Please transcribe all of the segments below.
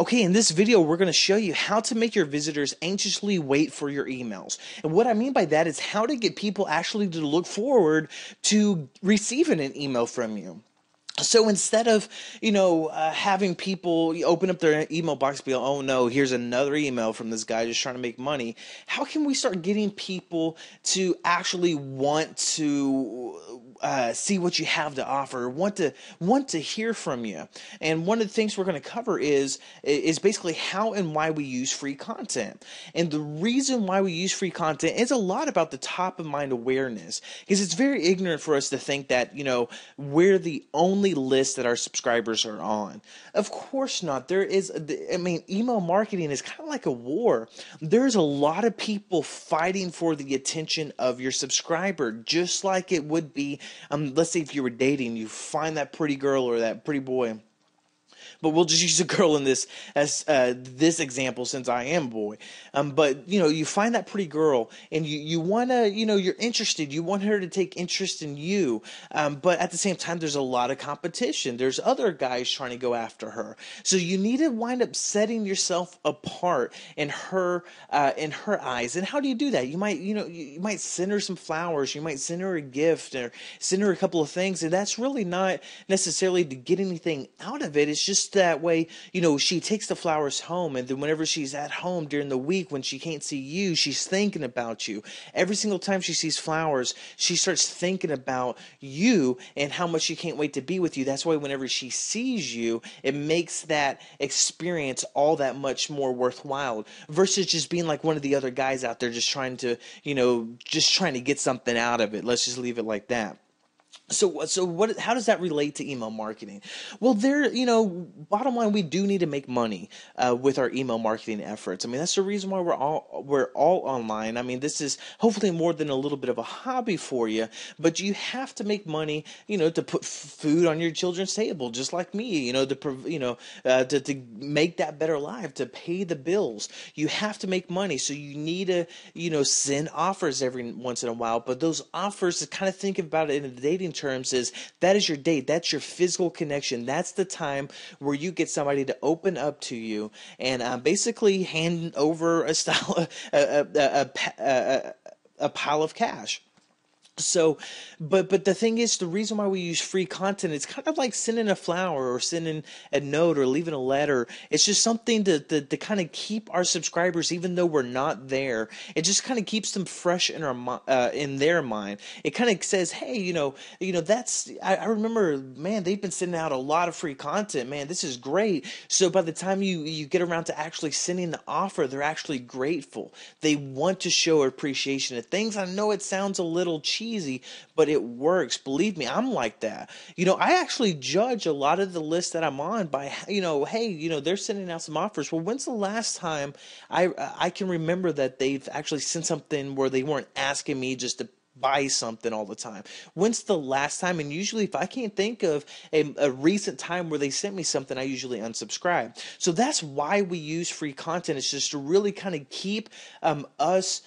Okay, in this video, we're going to show you how to make your visitors anxiously wait for your emails. And what I mean by that is how to get people actually to look forward to receiving an email from you. So instead of, having people open up their email box and be like, oh no, here's another email from this guy just trying to make money, how can we start getting people to actually want to see what you have to offer, want to hear from you? And one of the things we're going to cover is basically how and why we use free content. And the reason why we use free content is a lot about the top of mind awareness, because it's very ignorant for us to think that, we're the only list that our subscribers are on. Of course not. Email marketing is kind of like a war. There's a lot of people fighting for the attention of your subscriber, just like it would be, let's say if you were dating, you find that pretty girl or that pretty boy. But we'll just use a girl in this as this example since I am a boy. But you find that pretty girl and you want to, you're interested. You want her to take interest in you. But at the same time, there's a lot of competition. There's other guys trying to go after her. So you need to wind up setting yourself apart in her eyes. And how do you do that? You might send her some flowers. You might send her a gift or send her a couple of things. And that's really not necessarily to get anything out of it. It's just that way, she takes the flowers home, and then whenever she's at home during the week when she can't see you, she's thinking about you. Every single time she sees flowers, she starts thinking about you and how much she can't wait to be with you. That's why whenever she sees you, it makes that experience all that much more worthwhile versus just being like one of the other guys out there just trying to, get something out of it. Let's just leave it like that. So how does that relate to email marketing? Well, bottom line, we do need to make money with our email marketing efforts. I mean, that's the reason why we're all online. I mean, this is hopefully more than a little bit of a hobby for you, but you have to make money, to put food on your children's table, just like me, to make that better life, to pay the bills. You have to make money, so you need to, send offers every once in a while. But those offers, to kind of think about it in the dating terms, is that is your date. That's your physical connection. That's the time where you get somebody to open up to you and basically hand over a pile of cash. So, but the thing is, the reason why we use free content, it's kind of like sending a flower or sending a note or leaving a letter. It's just something to kind of keep our subscribers, even though we're not there. It just kind of keeps them fresh in in their mind. It kind of says, hey, that's, I remember, man, they've been sending out a lot of free content, man, this is great. So by the time you get around to actually sending the offer, they're actually grateful. They want to show appreciation of things. I know it sounds a little cheesy, but it works. Believe me, I'm like that. I actually judge a lot of the lists that I'm on by, hey, they're sending out some offers. Well, when's the last time I can remember that they've actually sent something where they weren't asking me just to buy something all the time? When's the last time? And usually if I can't think of a recent time where they sent me something, I usually unsubscribe. So that's why we use free content. It's just to really kind of keep us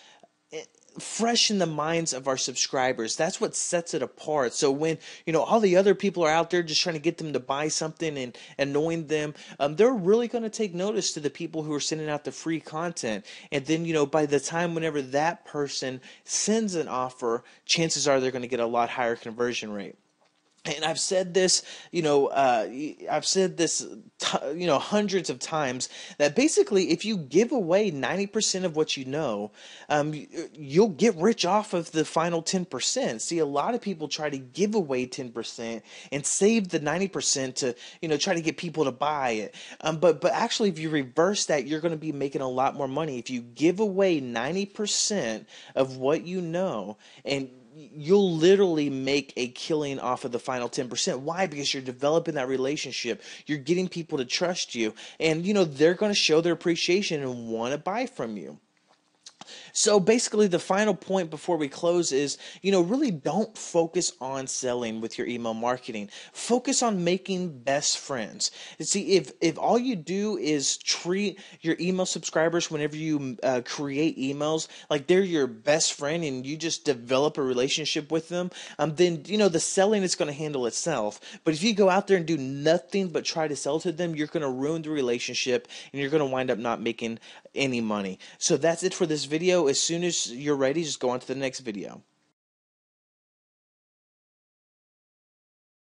fresh in the minds of our subscribers. That's what sets it apart. So when all the other people are out there just trying to get them to buy something and annoying them, they're really going to take notice to the people who are sending out the free content. And then by the time whenever that person sends an offer, chances are they're going to get a lot higher conversion rate. And I've said this, hundreds of times, that basically if you give away 90% of what you know, you'll get rich off of the final 10%. See, a lot of people try to give away 10% and save the 90% to, try to get people to buy it. But actually, if you reverse that, you're going to be making a lot more money. If you give away 90% of what you know, and you'll literally make a killing off of the final 10%. Why? Because you're developing that relationship. You're getting people to trust you, and they're going to show their appreciation and want to buy from you. So basically, the final point before we close is, really don't focus on selling with your email marketing. Focus on making best friends. And see, if all you do is treat your email subscribers whenever you create emails like they're your best friend and you just develop a relationship with them, then the selling is going to handle itself. But if you go out there and do nothing but try to sell to them, you're going to ruin the relationship and you're going to wind up not making any money. So that's it for this video. As soon as you're ready, just go on to the next video.